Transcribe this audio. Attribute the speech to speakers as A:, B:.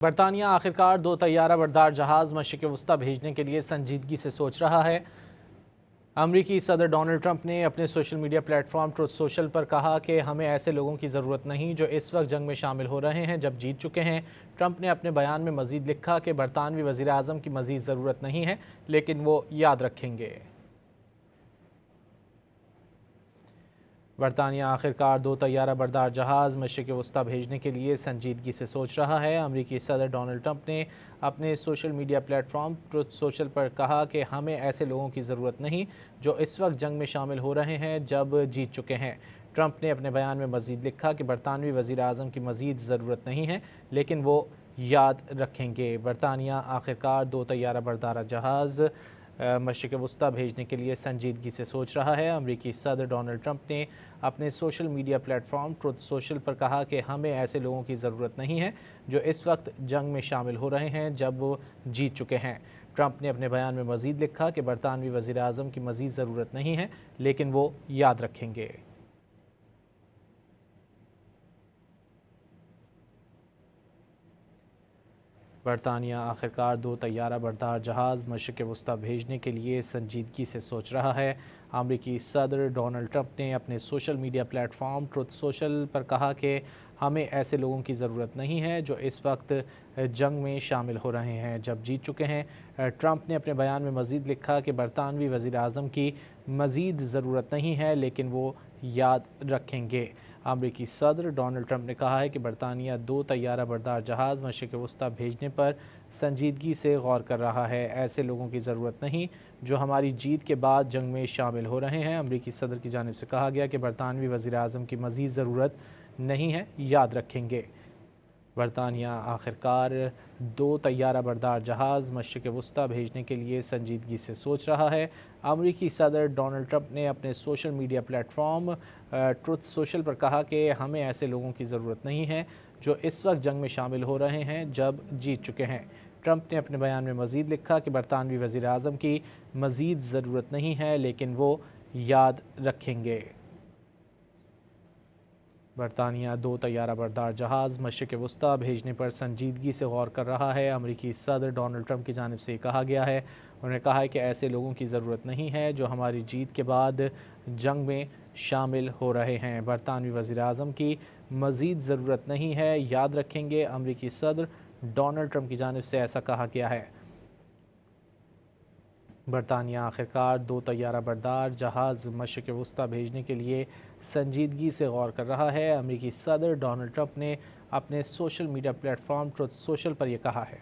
A: برطانیہ آخرکار 2 طیارہ بردار جہاز مشرق وسطی بھیجنے کے لیے سنجیدگی سے سوچ رہا ہے۔ امریکی صدر ڈونلڈ ٹرمپ نے اپنے social media platform Truth Social پر کہا کہ ہمیں ایسے لوگوں کی ضرورت نہیں جو اس وقت جنگ میں شامل ہو رہے ہیں جب جیت چکے ہیں۔ ٹرمپ نے اپنے بیان میں مزید لکھا کہ برطانوی وزیر اعظم کی مزید ضرورت نہیں ہے، لیکن وہ یاد رکھیں گے۔ برطانیہ آخرکار 2 طیارہ بردار جہاز مشرق وسطی بھیجنے کے لیے سنجیدگی سے سوچ رہا ہے۔ امریکی صدر ڈونلڈ ٹرمپ نے اپنے social media platform Truth Social پر کہا کہ ہمیں ایسے لوگوں کی ضرورت نہیں جو اس وقت جنگ میں شامل ہو رہے ہیں جب جیت چکے ہیں۔ ٹرمپ نے اپنے بیان میں مزید لکھا کہ برطانوی وزیر اعظم کی مزید ضرورت نہیں ہے، لیکن وہ یاد رکھیں گے۔ برطانیہ آخرکار 2 طیارہ بردار جہاز مشرق وسطی بھیجنے کے لیے سنجیدگی سے سوچ رہا ہے۔ امریکی صدر ڈونلڈ ٹرمپ نے اپنے social media platform Truth Social پر کہا کہ ہمیں ایسے لوگوں کی ضرورت نہیں ہے جو اس وقت جنگ میں شامل ہو رہے ہیں جب وہ جیت چکے ہیں۔ ٹرمپ نے اپنے بیان میں مزید لکھا کہ برطانوی وزیر اعظم کی مزید ضرورت نہیں ہے، لیکن وہ یاد رکھیں گے۔ برطانیہ آخرکار 2 طیارہ بردار جہاز مشرق وسطی بھیجنے کے لیے سنجیدگی سے سوچ رہا ہے۔ امریکی صدر ڈونلڈ ٹرمپ نے اپنے social media platform Truth Social پر کہا کہ ہمیں ایسے لوگوں کی ضرورت نہیں ہے جو اس وقت جنگ میں شامل ہو رہے ہیں جب جیت چکے ہیں۔ ٹرمپ نے اپنے بیان میں مزید لکھا کہ برطانوی وزیر اعظم کی مزید ضرورت نہیں ہے، لیکن وہ یاد رکھیں گے۔ امریکی صدر ڈونلڈ ٹرمپ نے کہا ہے کہ برطانیہ 2 طیارہ بردار جہاز مشرق وسطی بھیجنے پر سنجیدگی سے غور کر رہا ہے۔ ایسے لوگوں کی ضرورت نہیں جو ہماری جیت کے بعد جنگ میں شامل ہو رہے ہیں۔ امریکی صدر کی جانب سے کہا گیا کہ برطانوی وزیر اعظم کی مزید ضرورت نہیں ہے، یاد رکھیں گے۔ برطانیہ آخرکار 2 طیارہ بردار جہاز مشرق وسطی بھیجنے کے لیے سنجیدگی سے سوچ رہا ہے۔ امریکی صدر ڈونلڈ ٹرمپ نے اپنے social media platform Truth Social پر کہا کہ ہمیں ایسے لوگوں کی ضرورت نہیں ہے جو اس وقت جنگ میں شامل ہو رہے ہیں جب جیت چکے ہیں۔ ٹرمپ نے اپنے بیان میں مزید لکھا کہ برطانوی وزیر اعظم کی مزید ضرورت نہیں ہے، لیکن وہ یاد رکھیں گے۔ برطانیہ 2 طیارہ بردار جہاز مشرق وسطی بھیجنے پر سنجیدگی سے غور کر رہا ہے۔ امریکی صدر ڈونلڈ ٹرمپ کی جانب سے کہا گیا ہے، انہوں نے کہا ہے کہ ایسے لوگوں کی ضرورت نہیں ہے جو ہماری جیت کے بعد جنگ میں شامل ہو رہے ہیں۔ برطانوی وزیر اعظم کی مزید ضرورت نہیں ہے، یاد رکھیں گے۔ امریکی صدر ڈونلڈ ٹرمپ کی جانب سے ایسا کہا گیا ہے۔ برطانیہ آخرکار 2 طیارہ بردار جہاز مشرق وسطی بھیجنے کے لیے سنجیدگی سے غور کر رہا ہے۔ امریکی صدر ڈونلڈ ٹرمپ نے اپنے social media platform Truth Social پر یہ کہا ہے۔